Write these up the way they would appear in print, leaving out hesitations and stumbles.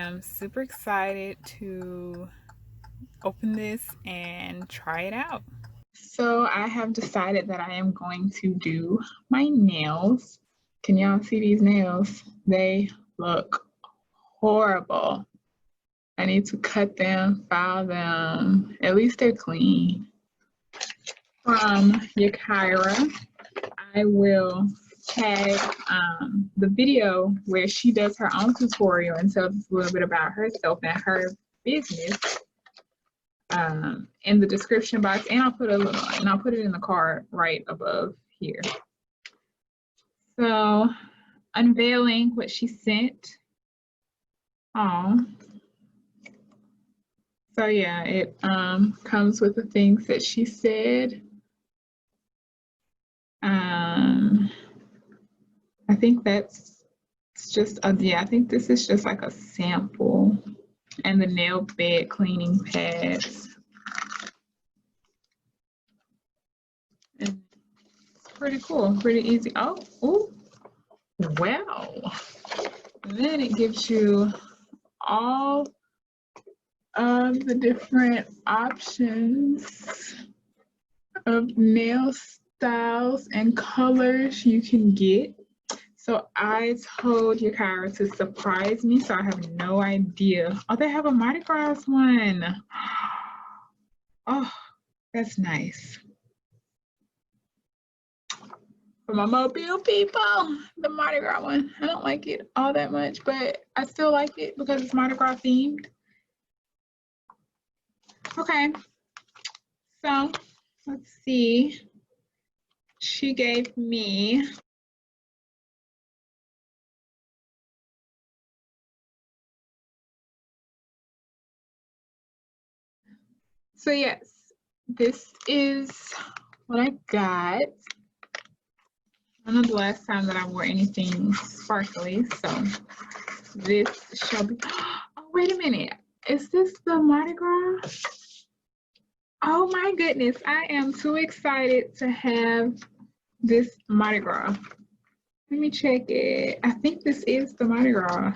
am super excited to open this and try it out. So I have decided that I am going to do my nails. Can y'all see these nails? They look horrible. I need to cut them, file them. At least they're clean. From Yakira, I will tag the video where she does her own tutorial and tells us a little bit about herself and her business in the description box, and I'll put it in the card right above here. So unveiling what she sent. Oh. So yeah, it comes with the things that she said. I think that's just I think this is just like a sample, and the nail bed cleaning pads. And it's pretty cool, pretty easy. Oh, wow. Then it gives you all of the different options of nail styles and colors you can get. So I told Yakira to surprise me, so I have no idea. Oh, they have a Mardi Gras one. Oh, that's nice. For my Mobile people, the Mardi Gras one. I don't like it all that much, but I still like it because it's Mardi Gras themed. Okay, so let's see. She gave me so yes, this is what I got. I don't know the last time that I wore anything sparkly, so this shall be. Oh, wait a minute. Is this the Mardi Gras? Oh my goodness, I am too excited to have this Mardi Gras. Let me check it. I think this is the Mardi Gras.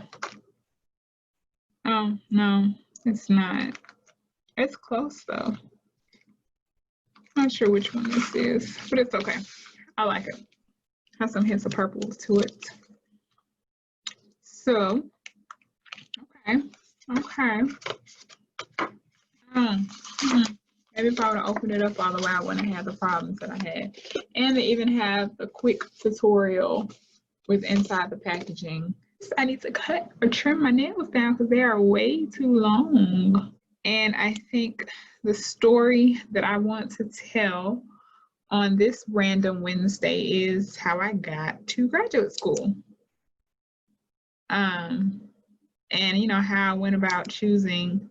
Oh, no, it's not. It's close though. Not sure which one this is, but it's okay. I like it. Has some hints of purple to it. So, okay. Maybe if I would have opened it up all the way, I wouldn't have the problems that I had. And they even have a quick tutorial with inside the packaging. So I need to cut or trim my nails down because they are way too long. And I think the story that I want to tell on this random Wednesday is how I got to graduate school. And you know, how I went about choosing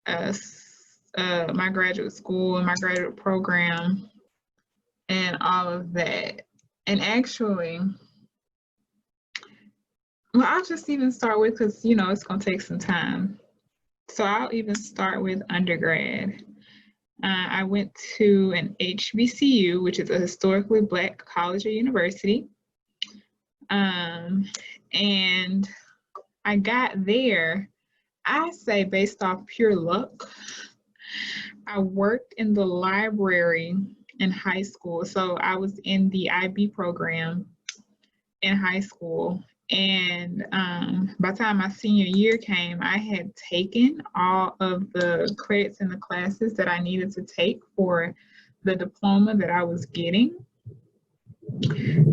my graduate school and my graduate program and all of that. And actually, well, I'll just even start with, because you know it's gonna take some time. So I'll even start with undergrad. I went to an HBCU, which is a historically Black college or university. And I got there, I say based off pure luck. I worked in the library in high school. So I was in the IB program in high school. And by the time my senior year came, I had taken all of the credits in the classes that I needed to take for the diploma that I was getting.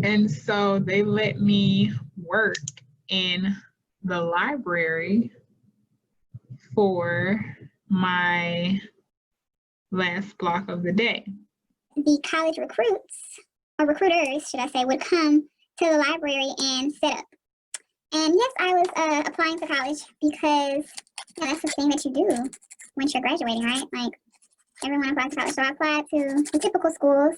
And so they let me work in the library for my last block of the day. The college recruits, or recruiters, should I say, would come to the library and set up. And yes, I was applying to college because that's the thing that you do once you're graduating, right? Like, everyone applies to college. So I applied to the typical schools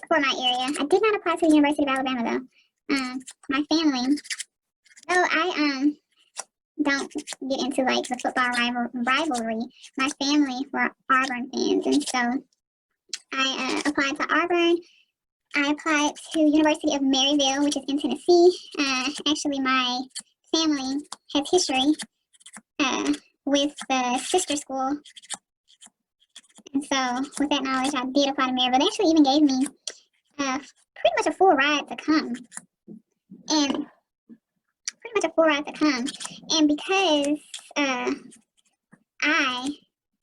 for my area. I did not apply to the University of Alabama, though. My family, though I don't get into like the football rivalry, my family were Auburn fans, and so I applied to Auburn. I applied to University of Maryville, which is in Tennessee. Actually, my family has history with the sister school. And so with that knowledge, I did apply to Maryville. They actually even gave me pretty much a full ride to come. And because I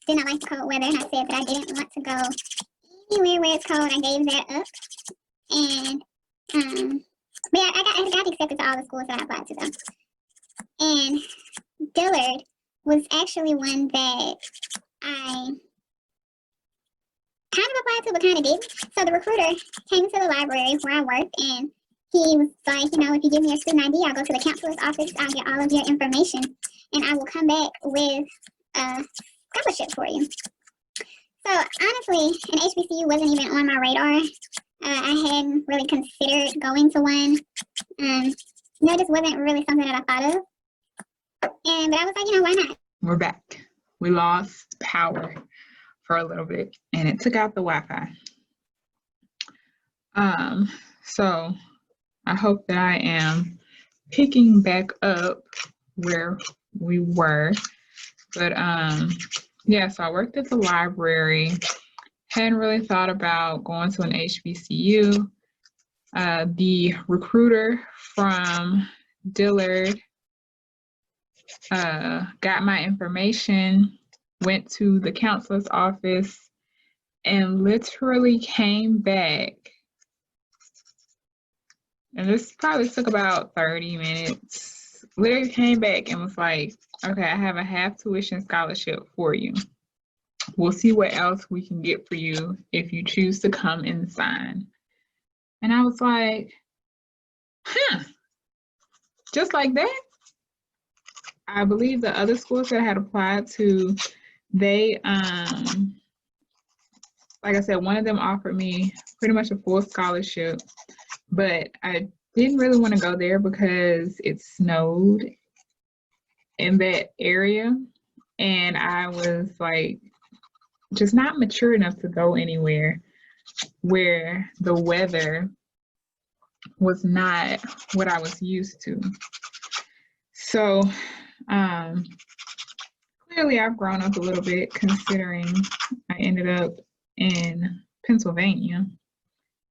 did not like the cold weather, and I said that I didn't want to go anywhere where it's cold, I gave that up. And but yeah, I got accepted to all the schools that I applied to though. And Dillard was actually one that I kind of applied to but kind of didn't. So the recruiter came to the library where I worked, and he was like, you know, if you give me your student ID, I'll go to the counselor's office, I'll get all of your information, and I will come back with a scholarship for you. So honestly, an HBCU wasn't even on my radar. I hadn't really considered going to one. That just wasn't really something that I thought of. But I was like, you know, why not? We're back. We lost power for a little bit, and it took out the Wi-Fi. So I hope that I am picking back up where we were. But yeah, so I worked at the library. Hadn't really thought about going to an HBCU. The recruiter from Dillard got my information, went to the counselor's office, and literally came back. And this probably took about 30 minutes. Literally came back and was like, okay, I have a half tuition scholarship for you. We'll see what else we can get for you if you choose to come and sign. And I was like, just like that? I believe the other schools that I had applied to, they, like I said, one of them offered me pretty much a full scholarship, but I didn't really want to go there because it snowed in that area. And I was like, just not mature enough to go anywhere where the weather was not what I was used to. So clearly I've grown up a little bit, considering I ended up in Pennsylvania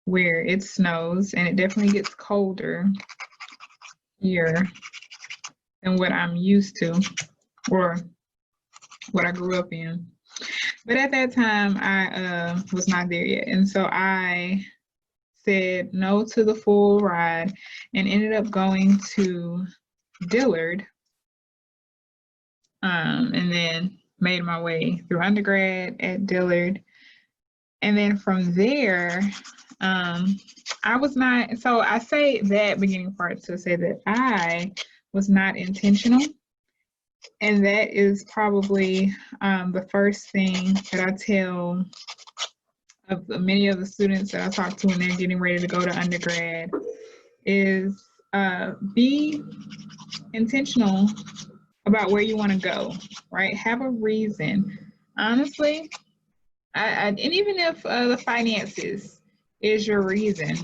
where it snows and it definitely gets colder here than what I'm used to or what I grew up in. But at that time, I was not there yet. And so I said no to the full ride and ended up going to Dillard, and then made my way through undergrad at Dillard. And then from there, I was not, so I say that beginning part to say that I was not intentional. And that is probably the first thing that I tell of many of the students that I talk to when they're getting ready to go to undergrad is be intentional about where you want to go, right? Have a reason. Honestly, and even if the finances is your reason,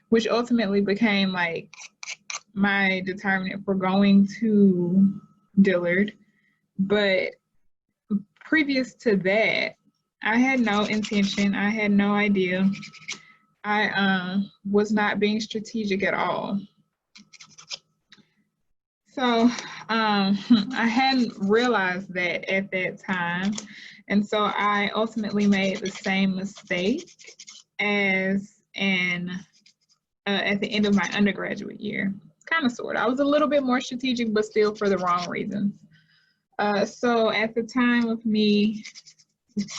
which ultimately became like my determinant for going to Dillard, but previous to that, I had no intention. I had no idea. I was not being strategic at all. So I hadn't realized that at that time. And so I ultimately made the same mistake as at the end of my undergraduate year. Kind of, sort of. I was a little bit more strategic, but still for the wrong reasons. So at the time of me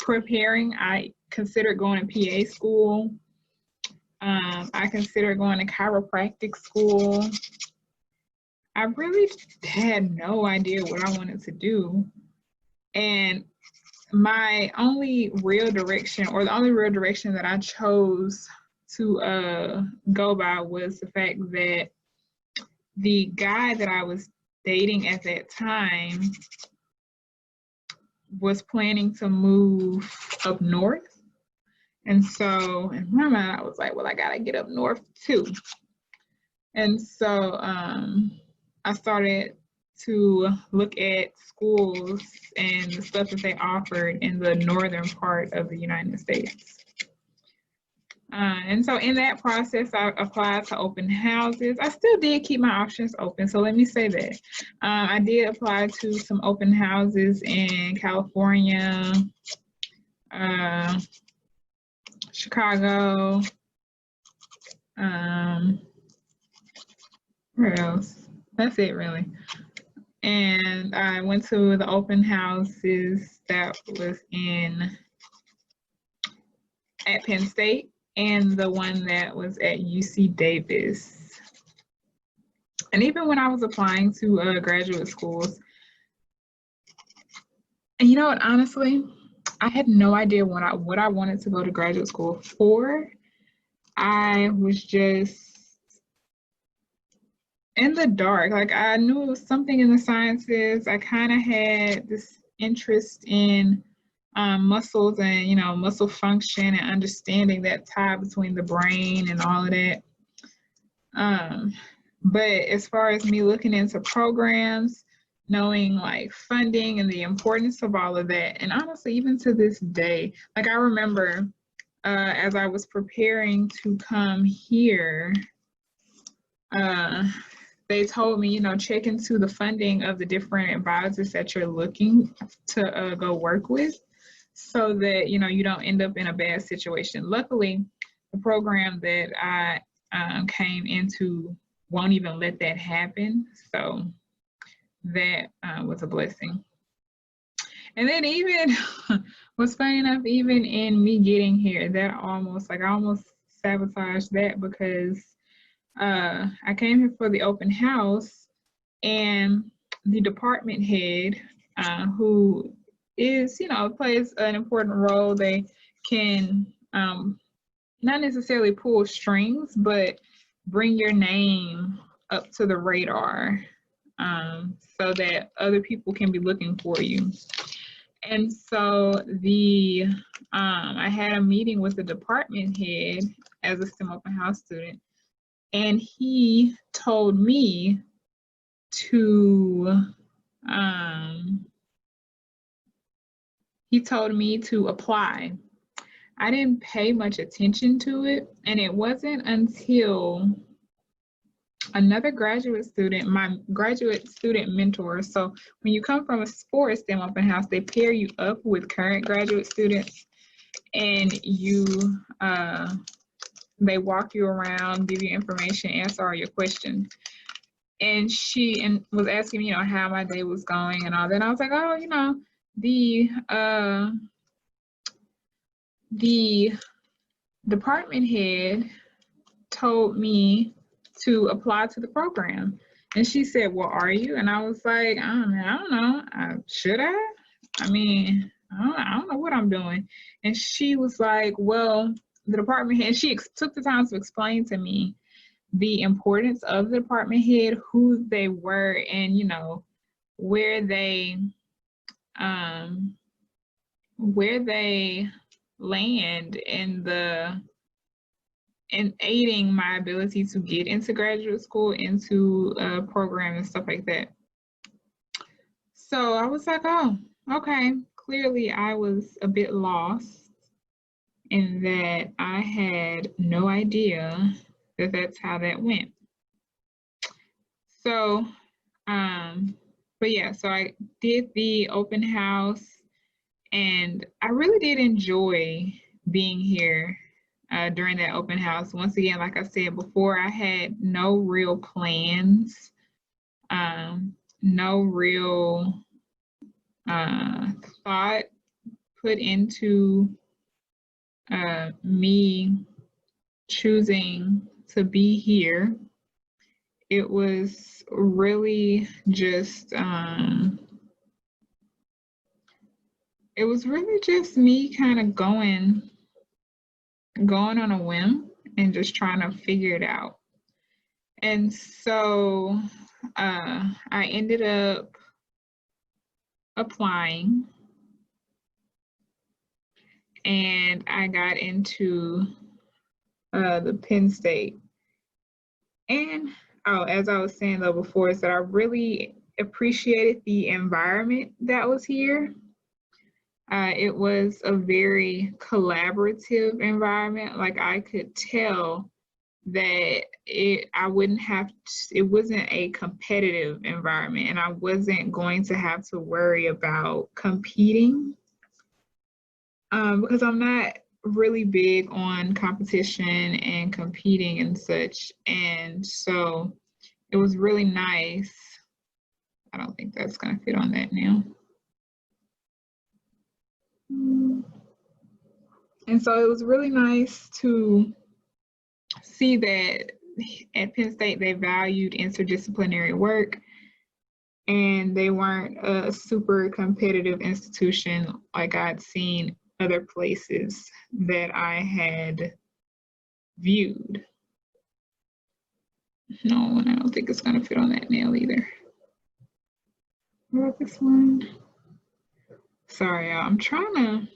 preparing, I considered going to PA school. I considered going to chiropractic school. I really had no idea what I wanted to do. And my only real direction, or the only real direction that I chose to go by, was the fact that the guy that I was dating at that time was planning to move up north. And so in my mind, I was like, well, I gotta get up north too. And so I started to look at schools and the stuff that they offered in the northern part of the United States. And so in that process, I applied to open houses. I still did keep my options open, so let me say that. I did apply to some open houses in California, Chicago, where else? That's it, really. And I went to the open houses that was at Penn State and the one that was at UC Davis. And even when I was applying to graduate schools, and you know what, honestly, I had no idea what I wanted to go to graduate school for. I was just in the dark. Like, I knew it was something in the sciences. I kind of had this interest in muscles and, you know, muscle function and understanding that tie between the brain and all of that. But as far as me looking into programs, knowing like funding and the importance of all of that, and honestly, even to this day, like I remember as I was preparing to come here, they told me, you know, check into the funding of the different advisors that you're looking to go work with so that, you know, you don't end up in a bad situation. Luckily, the program that I came into won't even let that happen. So that was a blessing. And then even, what's funny enough, even in me getting here, that I almost sabotaged that because I came here for the open house, and the department head, who is, you know, plays an important role. They can not necessarily pull strings, but bring your name up to the radar so that other people can be looking for you. And so I had a meeting with the department head as a STEM open house student, and he told me to apply. I didn't pay much attention to it, and it wasn't until another graduate student, my graduate student mentor. So when you come from a sports STEM open house, they pair you up with current graduate students, and they walk you around, give you information, answer all your questions. And she was asking me, you know, how my day was going and all that. And I was like, oh, you know, the department head told me to apply to the program. And she said, well, are you? And I was like, I don't know. Should I? I mean, I don't know what I'm doing. And she was like, well, the department head, she took the time to explain to me the importance of the department head, who they were, and, you know, where they land in aiding my ability to get into graduate school, into a program and stuff like that. So I was like, oh, okay. Clearly I was a bit lost in that I had no idea that that's how that went. So, but yeah, so I did the open house, and I really did enjoy being here during that open house. Once again, like I said before, I had no real plans, no real thought put into me choosing to be here. It was really just me kind of going on a whim and just trying to figure it out. And so I ended up applying, and I got into the Penn State. And as I was saying though before, is that I really appreciated the environment that was here. It was a very collaborative environment. Like I could tell that it wasn't a competitive environment, and I wasn't going to have to worry about competing, because I'm not really big on competition and competing and such. And so it was really nice. I don't think that's going to fit on that now. And so it was really nice to see that at Penn State they valued interdisciplinary work, and they weren't a super competitive institution like I'd seen other places that I had viewed. No, and I don't think it's going to fit on that nail either. What about this one? Sorry, y'all. I'm trying to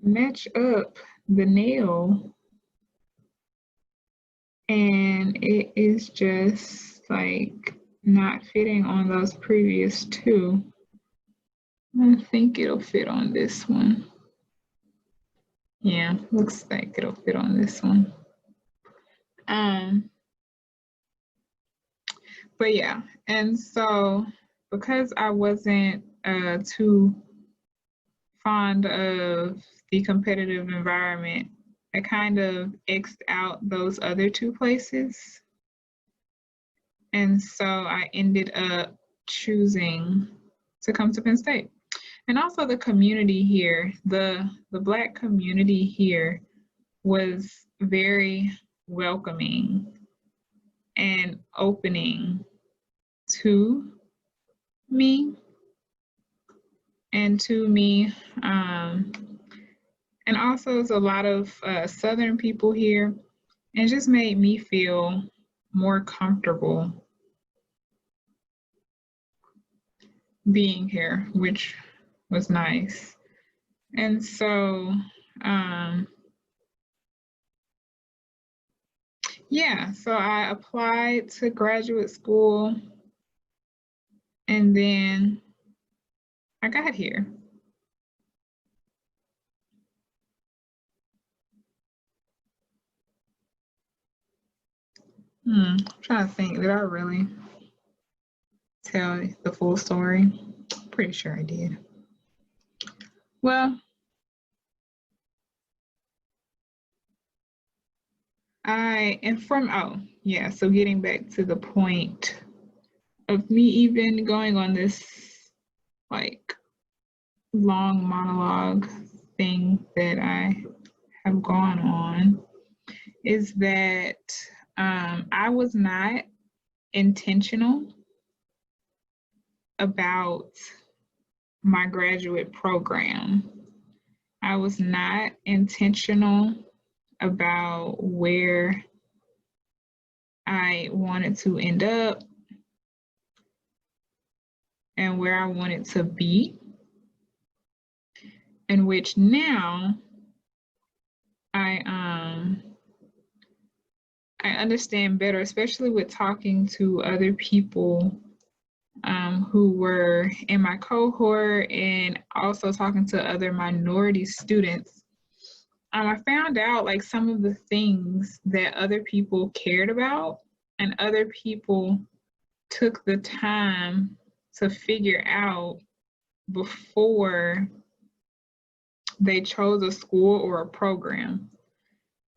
match up the nail, and it is just like not fitting on those previous two. I think it'll fit on this one. Yeah, looks like it'll fit on this one. But yeah, and so because I wasn't too fond of the competitive environment, I kind of X'd out those other two places. And so I ended up choosing to come to Penn State. And also the community here, the Black community here was very welcoming and opening to me and to me. And also there's a lot of Southern people here, and just made me feel more comfortable being here, which was nice. And so, yeah, so I applied to graduate school, and then I got here. I'm trying to think, did I really tell the full story? Pretty sure I did. Well, so getting back to the point of me even going on this like long monologue thing that I have gone on is that I was not intentional about my graduate program. I was not intentional about where I wanted to end up and where I wanted to be, in which now I understand better, especially with talking to other people who were in my cohort, and also talking to other minority students. I found out like some of the things that other people cared about and other people took the time to figure out before they chose a school or a program.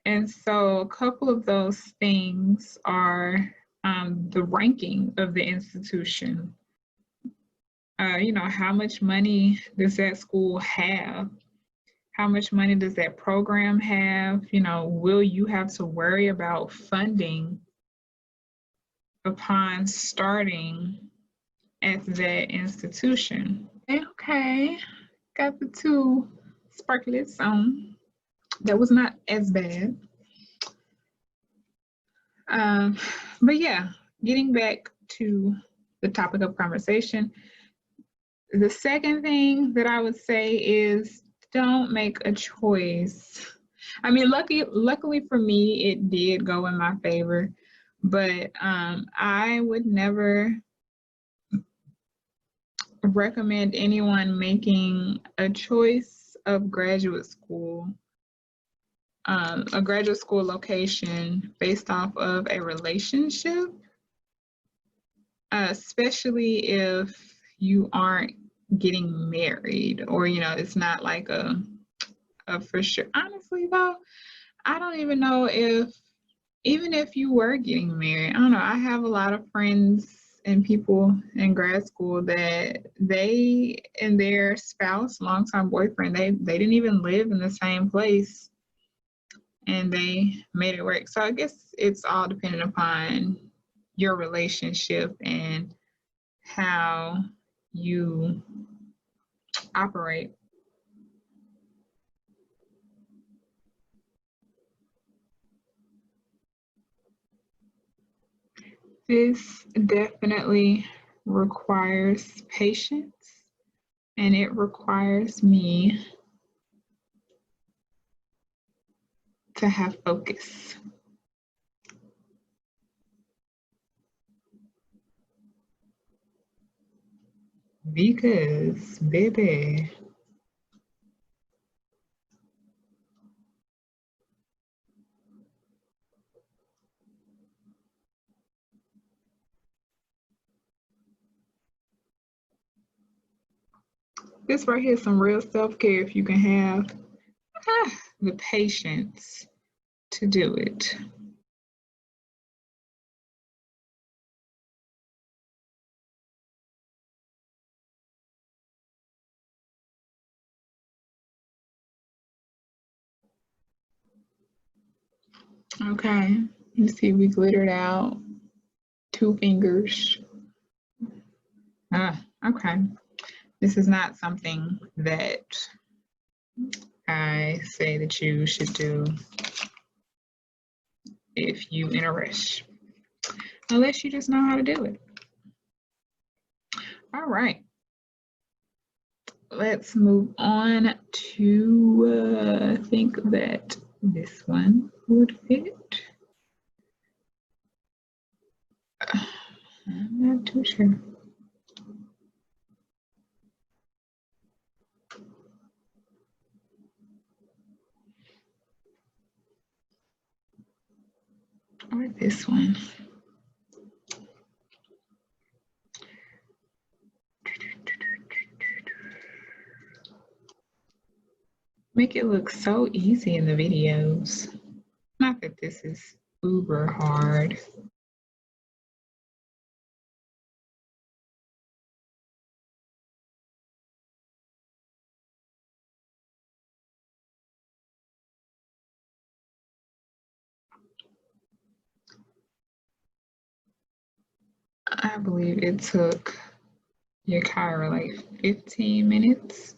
And so a couple of those things are the ranking of the institution. How much money does that school have? How much money does that program have? Will you have to worry about funding upon starting at that institution? Okay, got the two sparklets on. That was not as bad. But yeah, getting back to the topic of conversation, the second thing that I would say is don't make a choice. I mean, luckily for me, it did go in my favor, but I would never recommend anyone making a choice of graduate school, a graduate school location based off of a relationship, especially if you aren't getting married, or it's not like a for sure. Honestly though, I don't even know if, even if you were getting married, I don't know. I have a lot of friends and people in grad school that they and their spouse, longtime boyfriend, they didn't even live in the same place, and they made it work. So I guess it's all dependent upon your relationship and how you operate. This definitely requires patience, and it requires me to have focus. Because, baby, this right here is some real self-care if you can have the patience to do it. Okay, you see we glittered out 2 fingers. Okay. This is not something that I say that you should do if you in a rush, unless you just know how to do it. All right. Let's move on to, I think that this one would fit. I'm not too sure. Or this one. Make it look so easy in the videos. Not that this is uber hard. I believe it took Yakira like 15 minutes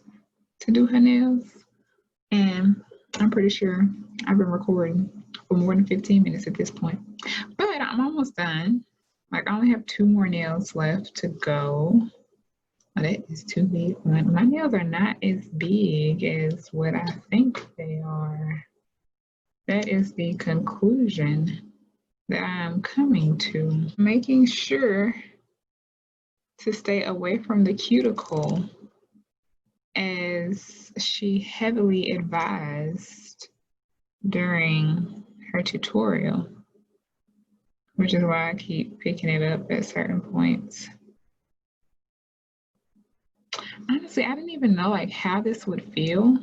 to do her nails. And I'm pretty sure I've been recording for more than 15 minutes at this point. But I'm almost done. Like I only have 2 more nails left to go. Oh, that is too big. My nails are not as big as what I think they are. That is the conclusion that I'm coming to. Making sure to stay away from the cuticle, as she heavily advised during her tutorial, which is why I keep picking it up at certain points. Honestly, I didn't even know like how this would feel.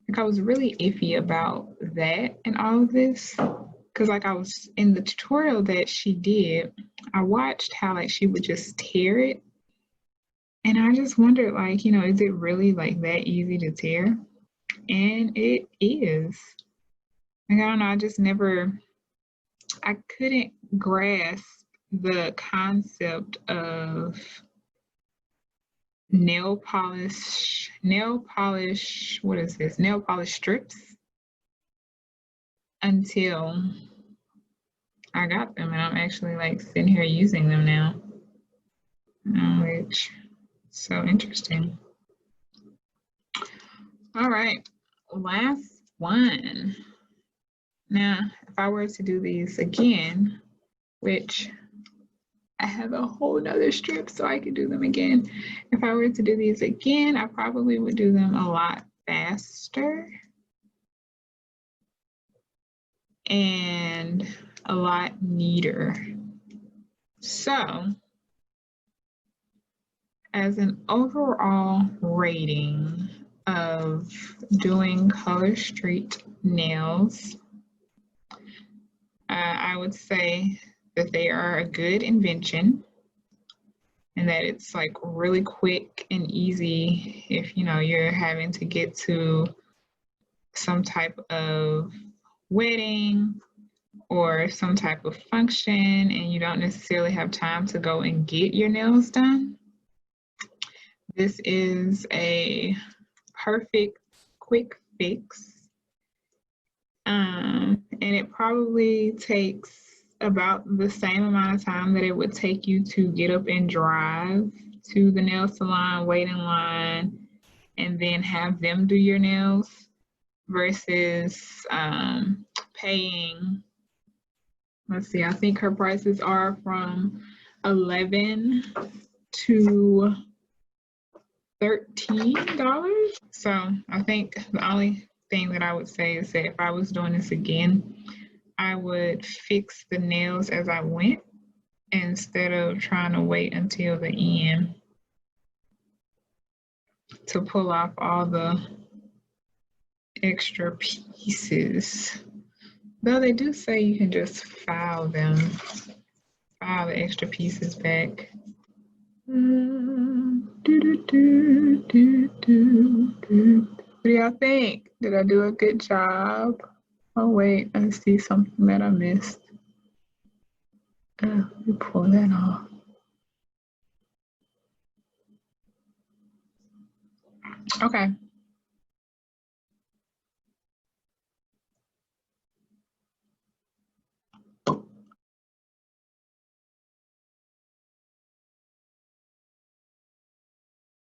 Like I was really iffy about that and all of this, because like I was in the tutorial that she did, I watched how like she would just tear it, and I just wondered like, is it really like that easy to tear? And it is. Like I don't know, I couldn't grasp the concept of nail polish, what is this? Nail polish strips until I got them, and I'm actually like sitting here using them now, which is so interesting. All right, last one. Now, if I were to do these again, which I have a whole nother strip so I could do them again. If I were to do these again, I probably would do them a lot faster and a lot neater. So, as an overall rating of doing Color Street nails, I would say that they are a good invention and that it's like really quick and easy if you're having to get to some type of wedding or some type of function and you don't necessarily have time to go and get your nails done. This is a perfect quick fix. And it probably takes about the same amount of time that it would take you to get up and drive to the nail salon, wait in line, and then have them do your nails versus paying, let's see, I think her prices are from $11 to $13. So I think the only thing that I would say is that if I was doing this again, I would fix the nails as I went instead of trying to wait until the end to pull off all the extra pieces. Though they do say you can just file the extra pieces back. What do y'all think? Did I do a good job? Oh wait, I see something that I missed. Let me pull that off. Okay,